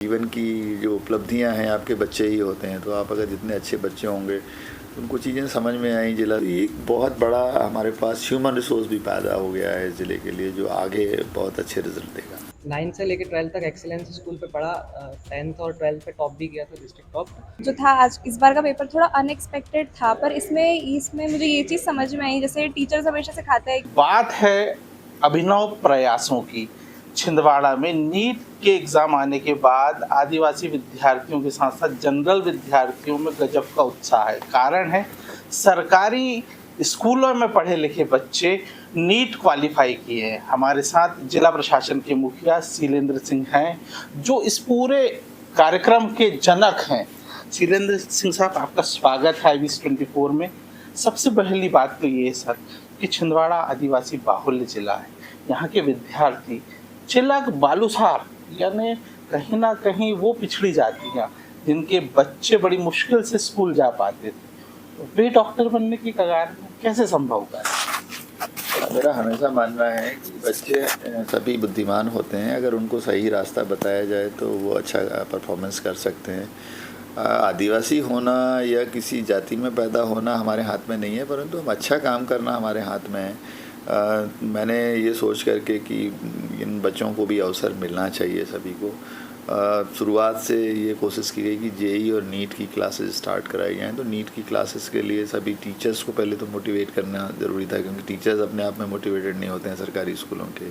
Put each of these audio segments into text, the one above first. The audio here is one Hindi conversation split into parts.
जीवन की जो उपलब्धियां हैं आपके बच्चे ही होते हैं, तो आप अगर जितने अच्छे बच्चे होंगे तो उनको चीज़ें समझ में आई। जिला एक बहुत बड़ा हमारे पास ह्यूमन रिसोर्स भी पैदा हो गया है ज़िले के लिए, जो आगे बहुत अच्छे रिजल्ट देगा। 9 से लेकर 12 तक एक्सीलेंस स्कूल पे पढ़ा। 10th और 12th पे टॉप भी किया था, डिस्ट्रिक्ट टॉप। जो था आज इस बार का पेपर थोड़ा अनएक्सपेक्टेड था, पर इसमें मुझे ये चीज़ समझ में आई, जैसे टीचर्स हमेशा सिखाते हैं। बात है अभिनव प्रयासों की। छिंदवाड़ा में नीट के एग्ज़ाम आने के बाद आदिवासी विद्यार्थियों के साथ साथ जनरल विद्यार्थियों में गजब का उत्साह है। कारण है सरकारी स्कूलों में पढ़े लिखे बच्चे नीट क्वालिफाई किए हैं। हमारे साथ जिला प्रशासन के मुखिया शीलेंद्र सिंह हैं, जो इस पूरे कार्यक्रम के जनक हैं। शीलेंद्र सिंह साहब, आपका स्वागत है IBS24 में। सबसे पहली बात तो ये सर कि छिंदवाड़ा आदिवासी बाहुल्य जिला है। यहाँ के विद्यार्थी चिलक बालूसार यानी कहीं ना कहीं वो पिछड़ी जातियाँ जिनके बच्चे बड़ी मुश्किल से स्कूल जा पाते थे, वे डॉक्टर बनने की कगार में कैसे संभव है? मेरा हमेशा मानना है कि बच्चे सभी बुद्धिमान होते हैं, अगर उनको सही रास्ता बताया जाए तो वो अच्छा परफॉर्मेंस कर सकते हैं। आदिवासी होना या किसी जाति में पैदा होना हमारे हाथ में नहीं है, परंतु हम अच्छा काम करना हमारे हाथ में है। मैंने ये सोच करके कि इन बच्चों को भी अवसर मिलना चाहिए सभी को, शुरुआत से ये कोशिश की गई कि जेई और नीट की क्लासेस स्टार्ट कराई जाएँ। तो नीट की क्लासेस के लिए सभी टीचर्स को पहले तो मोटिवेट करना ज़रूरी था, क्योंकि टीचर्स अपने आप में मोटिवेटेड नहीं होते हैं। सरकारी स्कूलों के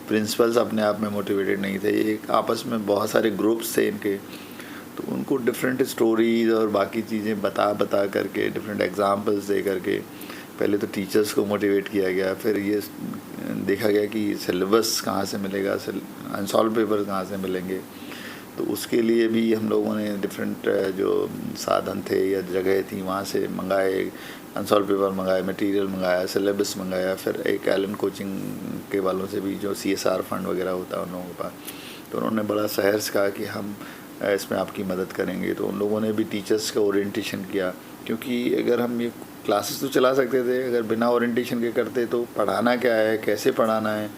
प्रिंसिपल्स अपने आप में मोटिवेटेड नहीं थे। एक आपस में बहुत सारे ग्रुप्स थे इनके, तो उनको डिफरेंट स्टोरीज़ और बाकी चीज़ें बता करके, डिफरेंट एग्जांपल्स दे करके पहले तो टीचर्स को मोटिवेट किया गया। फिर ये देखा गया कि सिलेबस कहाँ से मिलेगा, अनसॉल्व पेपर कहाँ से मिलेंगे। तो उसके लिए भी हम लोगों ने डिफरेंट जो साधन थे या जगह थी वहाँ से मंगाए, अनसॉल्व पेपर मंगाए, मटेरियल मंगाया, सिलेबस मंगाया। फिर एक एलन कोचिंग के वालों से भी, जो CSR फंड वगैरह होता है उन लोगों के पास, तो उन्होंने बड़ा सहर्ष कहा कि हम इसमें आपकी मदद करेंगे। तो उन लोगों ने भी टीचर्स का ओरिएंटेशन किया, क्योंकि अगर हम ये क्लासेस तो चला सकते थे, अगर बिना ओरिएंटेशन के करते तो पढ़ाना क्या है, कैसे पढ़ाना है,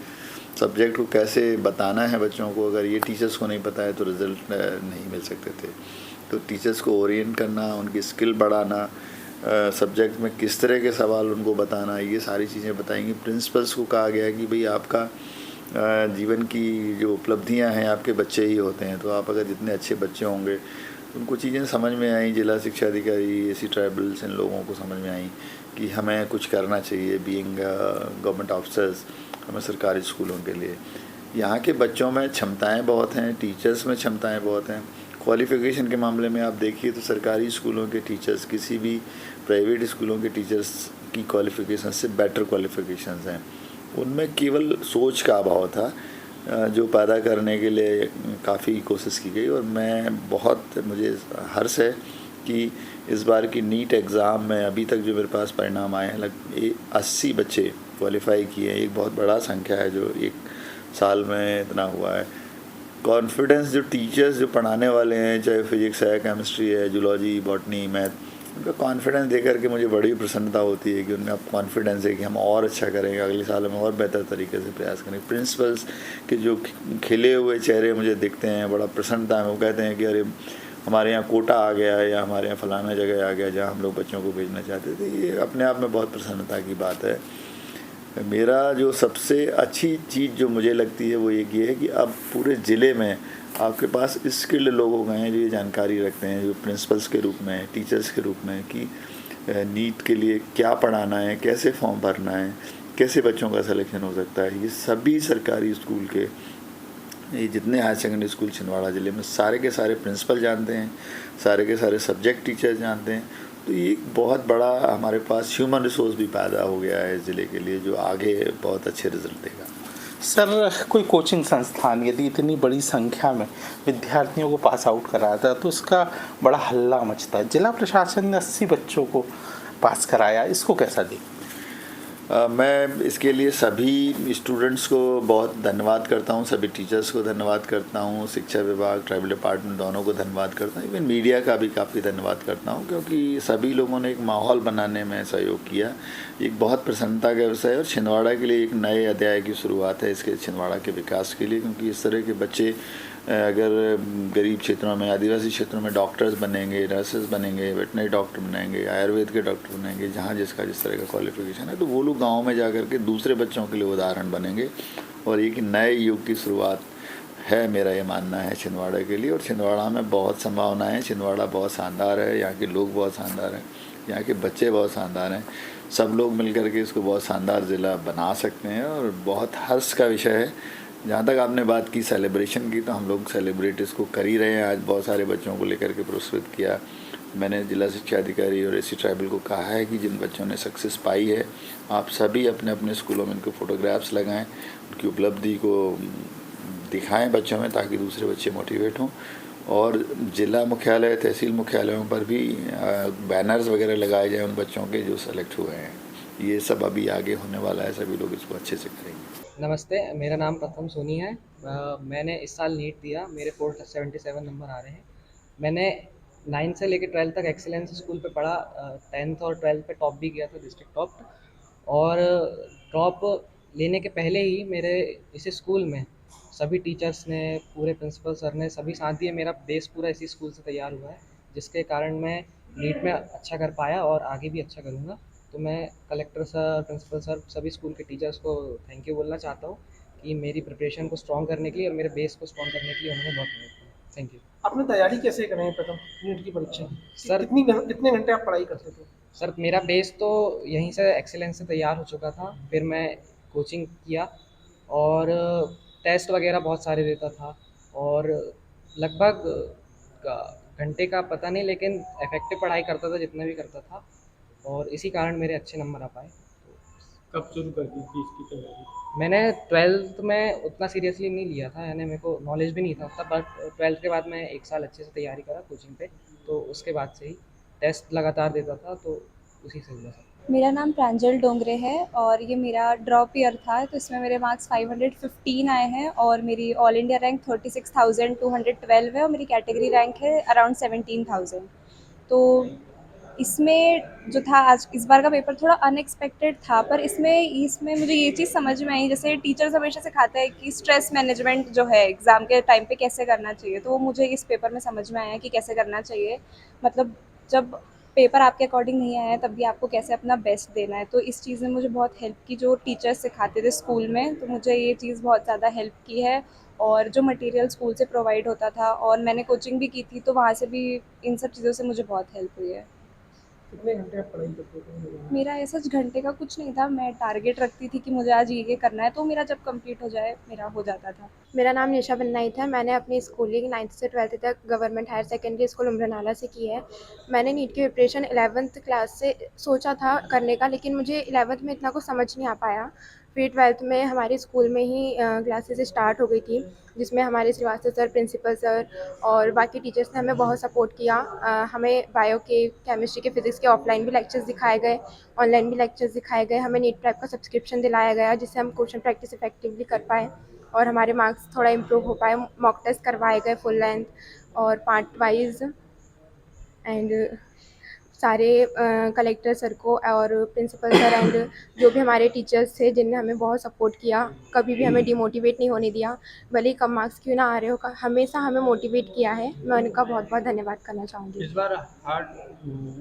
सब्जेक्ट को कैसे बताना है बच्चों को, अगर ये टीचर्स को नहीं पता है तो रिज़ल्ट नहीं मिल सकते थे। तो टीचर्स को ओरिएंट करना, उनकी स्किल बढ़ाना, सब्जेक्ट में किस तरह के सवाल उनको बताना, ये सारी चीज़ें बताएंगी। प्रिंसिपल्स को कहा गया कि भाई आपका जीवन की जो उपलब्धियां हैं आपके बच्चे ही होते हैं, तो आप अगर जितने अच्छे बच्चे होंगे उनको चीज़ें समझ में आई। जिला शिक्षा अधिकारी, SC ट्राइबल्स, इन लोगों को समझ में आई कि हमें कुछ करना चाहिए। बीइंग गवर्नमेंट ऑफिसर्स, हमें सरकारी स्कूलों के लिए, यहाँ के बच्चों में क्षमताएं बहुत हैं, टीचर्स में क्षमताएं बहुत हैं। क्वालिफ़िकेशन के मामले में आप देखिए तो सरकारी स्कूलों के टीचर्स किसी भी प्राइवेट स्कूलों के टीचर्स की क्वालिफ़िकेशन से बेटर क्वालिफ़िकेशंस हैं। उनमें केवल सोच का अभाव था, जो पैदा करने के लिए काफ़ी कोशिश की गई। और मुझे हर्ष है कि इस बार की नीट एग्ज़ाम में अभी तक जो मेरे पास परिणाम आए हैं, लगभग 80 बच्चे क्वालिफाई किए हैं। एक बहुत बड़ा संख्या है जो एक साल में इतना हुआ है। कॉन्फिडेंस जो टीचर्स जो पढ़ाने वाले हैं, चाहे फिजिक्स है, केमिस्ट्री है, जूलॉजी, बॉटनी, मैथ, उनका कॉन्फिडेंस देख करके मुझे बड़ी प्रसन्नता होती है कि उनमें अब कॉन्फिडेंस है कि हम और अच्छा करेंगे, अगले साल में और बेहतर तरीके से प्रयास करेंगे। प्रिंसिपल्स के जो खिले हुए चेहरे मुझे दिखते हैं, बड़ा प्रसन्नता है। वो कहते हैं कि अरे हमारे यहाँ कोटा आ गया है, या हमारे यहाँ फलाना जगह आ गया जहाँ हम लोग बच्चों को भेजना चाहते थे। ये अपने आप में बहुत प्रसन्नता की बात है। मेरा जो सबसे अच्छी चीज़ जो मुझे लगती है वो एक ये है कि अब पूरे ज़िले में आपके पास स्किल्ड लोग हो गए हैं, जो ये जानकारी रखते हैं, जो प्रिंसिपल्स के रूप में, टीचर्स के रूप में, कि नीट के लिए क्या पढ़ाना है, कैसे फॉर्म भरना है, कैसे बच्चों का सिलेक्शन हो सकता है। ये सभी सरकारी स्कूल के, ये जितने हायर सेकेंडरी स्कूल छिंदवाड़ा ज़िले में, सारे के सारे प्रिंसिपल जानते हैं, सारे के सारे सब्जेक्ट टीचर्स जानते हैं। तो ये बहुत बड़ा हमारे पास ह्यूमन रिसोर्स भी पैदा हो गया है ज़िले के लिए, जो आगे बहुत अच्छे रिजल्ट देगा। सर, कोई कोचिंग संस्थान यदि इतनी बड़ी संख्या में विद्यार्थियों को पास आउट कराता है तो उसका बड़ा हल्ला मचता है। जिला प्रशासन ने 80 बच्चों को पास कराया, इसको कैसा देखते? मैं इसके लिए सभी स्टूडेंट्स को बहुत धन्यवाद करता हूँ, सभी टीचर्स को धन्यवाद करता हूँ, शिक्षा विभाग, ट्राइबल डिपार्टमेंट दोनों को धन्यवाद करता हूँ, इवन मीडिया का भी काफ़ी धन्यवाद करता हूँ, क्योंकि सभी लोगों ने एक माहौल बनाने में सहयोग किया। एक बहुत प्रसन्नता का विषय है और छिंदवाड़ा के लिए एक नए अध्याय की शुरुआत है इसके, छिंदवाड़ा के विकास के लिए, क्योंकि इस तरह के बच्चे अगर गरीब क्षेत्रों में, आदिवासी क्षेत्रों में डॉक्टर्स बनेंगे, नर्सेज बनेंगे, वेटनरी डॉक्टर बनेंगे, आयुर्वेद के डॉक्टर बनेंगे, जहाँ जिसका जिस तरह का क्वालिफिकेशन है, तो वो लोग गाँव में जा कर के दूसरे बच्चों के लिए उदाहरण बनेंगे। और एक नए युग की शुरुआत है, मेरा ये मानना है छिंदवाड़ा के लिए। और छिंदवाड़ा में बहुत संभावनाएं हैं। छिंदवाड़ा बहुत शानदार है, यहाँ के लोग बहुत शानदार हैं, यहाँ के बच्चे बहुत शानदार हैं। सब लोग मिलकर के इसको बहुत शानदार ज़िला बना सकते हैं और बहुत हर्ष का विषय है। जहाँ तक आपने बात की सेलिब्रेशन की, तो हम लोग सेलिब्रेट इसको कर ही रहे हैं। आज बहुत सारे बच्चों को लेकर के पुरस्कृत किया। मैंने जिला शिक्षा अधिकारी और एसी ट्राइबल को कहा है कि जिन बच्चों ने सक्सेस पाई है, आप सभी अपने अपने स्कूलों में इनको फ़ोटोग्राफ्स लगाएं, उनकी उपलब्धि को दिखाएं बच्चों में, ताकि दूसरे बच्चे मोटिवेट हों। और जिला मुख्यालय, तहसील मुख्यालयों पर भी बैनर्स वगैरह लगाए जाएं उन बच्चों के जो सेलेक्ट हुए हैं। ये सब अभी आगे होने वाला है, सभी लोग इसको अच्छे से करेंगे। नमस्ते, मेरा नाम प्रथम सोनी है। मैंने इस साल नीट दिया, मेरे 477 नंबर आ रहे हैं। मैंने 9 से लेकर 12 तक एक्सीलेंस स्कूल पे पढ़ा। 10th और 12th पे टॉप भी किया था, डिस्ट्रिक्ट टॉप। और टॉप लेने के पहले ही मेरे इस स्कूल में सभी टीचर्स ने, पूरे प्रिंसिपल सर ने सभी साथ दिए। मेरा बेस पूरा इसी स्कूल से तैयार हुआ है, जिसके कारण मैं नीट में अच्छा कर पाया और आगे भी अच्छा करूँगा। तो मैं कलेक्टर सर, प्रिंसिपल सर, सभी स्कूल के टीचर्स को थैंक यू बोलना चाहता हूँ कि मेरी प्रिपरेशन को स्ट्रॉन्ग करने के लिए और मेरे बेस को स्ट्रॉन्ग करने के लिए उन्होंने बहुत मदद की। Thank you. आपने तैयारी कैसे करें प्रथम नीट की परीक्षा की? सर, कितने घंटे आप पढ़ाई करते थे? सर मेरा बेस तो यहीं से एक्सीलेंस से तैयार हो चुका था। फिर मैं कोचिंग किया और टेस्ट वगैरह बहुत सारे देता था। और लगभग घंटे का पता नहीं, लेकिन इफेक्टिव पढ़ाई करता था जितना भी करता था, और इसी कारण मेरे अच्छे नंबर आ पाए। कब शुरू कर दी थी इसकी तैयारी? मैंने 12th में उतना सीरियसली नहीं लिया था, यानी मेरे को नॉलेज भी नहीं था उतना। बट 12th के बाद मैं 1 साल अच्छे से तैयारी करा कोचिंग पे, तो उसके बाद से ही टेस्ट लगातार देता था, तो उसी से हुआ सब। मेरा नाम प्रांजल डोंगरे है और ये मेरा ड्रॉप ईयर था, तो इसमें मेरे मार्क्स 515 आए हैं और मेरी ऑल इंडिया रैंक 36,212 है और मेरी कैटेगरी रैंक है अराउंड 17,000। तो इसमें जो था, आज इस बार का पेपर थोड़ा अनएक्सपेक्टेड था, पर इसमें मुझे ये चीज़ समझ में आई, जैसे टीचर्स हमेशा सिखाते हैं कि स्ट्रेस मैनेजमेंट जो है एग्ज़ाम के टाइम पे कैसे करना चाहिए, तो वो मुझे इस पेपर में समझ में आया कि कैसे करना चाहिए। मतलब जब पेपर आपके अकॉर्डिंग नहीं आया है, तब भी आपको कैसे अपना बेस्ट देना है। तो इस चीज़ ने मुझे बहुत हेल्प की, जो टीचर्स सिखाते थे स्कूल में, तो मुझे ये चीज़ बहुत ज़्यादा हेल्प की है। और जो मटेरियल स्कूल से प्रोवाइड होता था, और मैंने कोचिंग भी की थी, तो वहाँ से भी इन सब चीज़ों से मुझे बहुत हेल्प हुई है। कितने घंटे आप पढ़ाई करते थे? मेरा ऐसा घंटे का कुछ नहीं था, मैं टारगेट रखती थी कि मुझे आज ये करना है, तो मेरा जब कंप्लीट हो जाए मेरा हो जाता था। मेरा नाम निशा बन्नाई था। मैंने अपनी स्कूलिंग 9th से 12th तक गवर्नमेंट हायर सेकेंडरी स्कूल उम्रनाला से की है। मैंने नीट की प्रिपरेशन 11th क्लास से सोचा था करने का, लेकिन मुझे 11th में इतना कुछ समझ नहीं आ पाया। फिर 12th में हमारे स्कूल में ही क्लासेस स्टार्ट हो गई थी, जिसमें हमारे श्रीवास्तव सर, प्रिंसिपल सर और बाकी टीचर्स ने हमें बहुत सपोर्ट किया। हमें बायो के, केमिस्ट्री के, फिज़िक्स के ऑफलाइन भी लेक्चर्स दिखाए गए, ऑनलाइन भी लेक्चर्स दिखाए गए। हमें नीट प्रैप का सब्सक्रिप्शन दिलाया गया, जिससे हम क्वेश्चन प्रैक्टिस इफेक्टिवली कर पाएँ और हमारे मार्क्स थोड़ा इम्प्रूव हो पाए। मॉक टेस्ट करवाए गए फुल लेंथ और पार्ट वाइज। एंड सारे कलेक्टर सर को और प्रिंसिपल सर एंड जो भी हमारे टीचर्स थे, जिनने हमें बहुत सपोर्ट किया, कभी भी हमें डिमोटिवेट नहीं होने दिया। भले ही कम मार्क्स क्यों ना आ रहे हो, हमेशा हमें मोटिवेट किया है। मैं उनका बहुत बहुत धन्यवाद करना चाहूँगी। इस बार हार्ड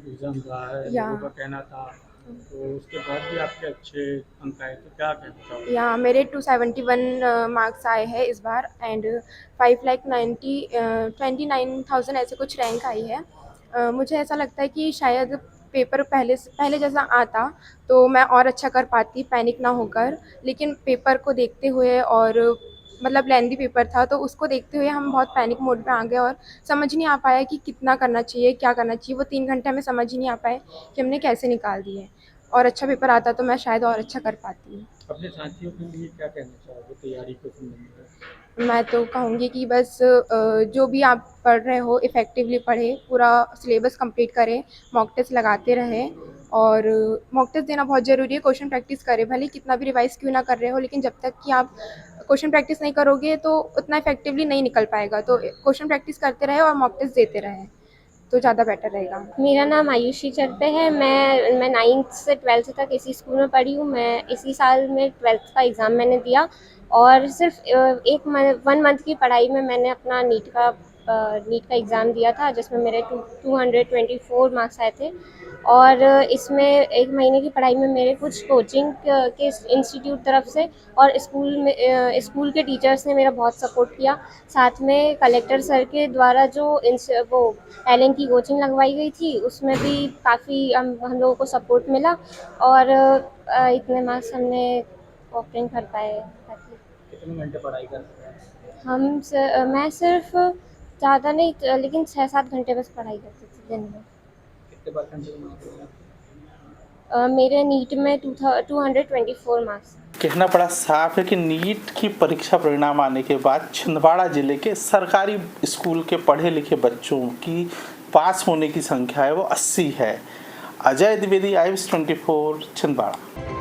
एग्जाम रहा है, या। लोगों का कहना था, तो उसके बाद भी आपके अच्छे अंक आए, तो क्या कहना चाहोगे? या मेरे 271 मार्क्स आए हैं इस बार एंड 5,29,000 ऐसे कुछ रैंक आई है। मुझे ऐसा लगता है कि शायद पेपर पहले जैसा आता तो मैं और अच्छा कर पाती, पैनिक ना होकर। लेकिन पेपर को देखते हुए, और मतलब लेंदी पेपर था, तो उसको देखते हुए हम बहुत पैनिक मोड में आ गए और समझ नहीं आ पाया कि कितना करना चाहिए, क्या करना चाहिए। वो 3 घंटे हमें समझ ही नहीं आ पाए कि हमने कैसे निकाल दिए। और अच्छा पेपर आता तो मैं शायद और अच्छा कर पाती। अपने साथियों के लिए क्या कहना चाहोगे तैयारी के संबंध में? मैं तो कहूँगी कि बस जो भी आप पढ़ रहे हो इफ़ेक्टिवली पढ़ें, पूरा सिलेबस कंप्लीट करें, मॉक टेस्ट लगाते रहें। और मॉक टेस्ट देना बहुत ज़रूरी है। क्वेश्चन प्रैक्टिस करें, भले कितना भी रिवाइज़ क्यों ना कर रहे हो, लेकिन जब तक कि आप क्वेश्चन प्रैक्टिस नहीं करोगे तो उतना इफ़ेक्टिवली नहीं निकल पाएगा। तो क्वेश्चन प्रैक्टिस करते रहें और मॉक टेस्ट देते रहें, तो ज़्यादा बेटर रहेगा। मेरा नाम आयुषी चरपे है। मैं 9th से 12th तक इसी स्कूल में पढ़ी हूँ। मैं इसी साल में 12th का एग्ज़ाम मैंने दिया। और सिर्फ एक 1 मंथ की पढ़ाई में मैंने अपना नीट का एग्ज़ाम दिया था, जिसमें मेरे 224 मार्क्स आए थे। और इसमें 1 महीने की पढ़ाई में मेरे कुछ कोचिंग के इंस्टीट्यूट तरफ से और स्कूल के टीचर्स ने मेरा बहुत सपोर्ट किया। साथ में कलेक्टर सर के द्वारा जो वो टैलेंट की कोचिंग लगवाई गई थी, उसमें भी काफ़ी हम लोगों को सपोर्ट मिला और इतने मार्क्स हमने ऑब्टेन कर पाए। कितने घंटे पढ़ाई करते हैं? मैं सिर्फ ज़्यादा नहीं लेकिन 6-7 घंटे बस पढ़ाई करती थी दिन में। कितने परसेंट के मार्क्स मिले? मेरे नीट में 224 मार्क्स। कहना बड़ा साफ है कि नीट की परीक्षा परिणाम आने के बाद छिंदवाड़ा जिले के सरकारी स्कूल के पढ़े लिखे बच्चों की पास होने की संख्या है वो 80 है। अजय द्विवेदी, IVS 24, छिंदवाड़ा।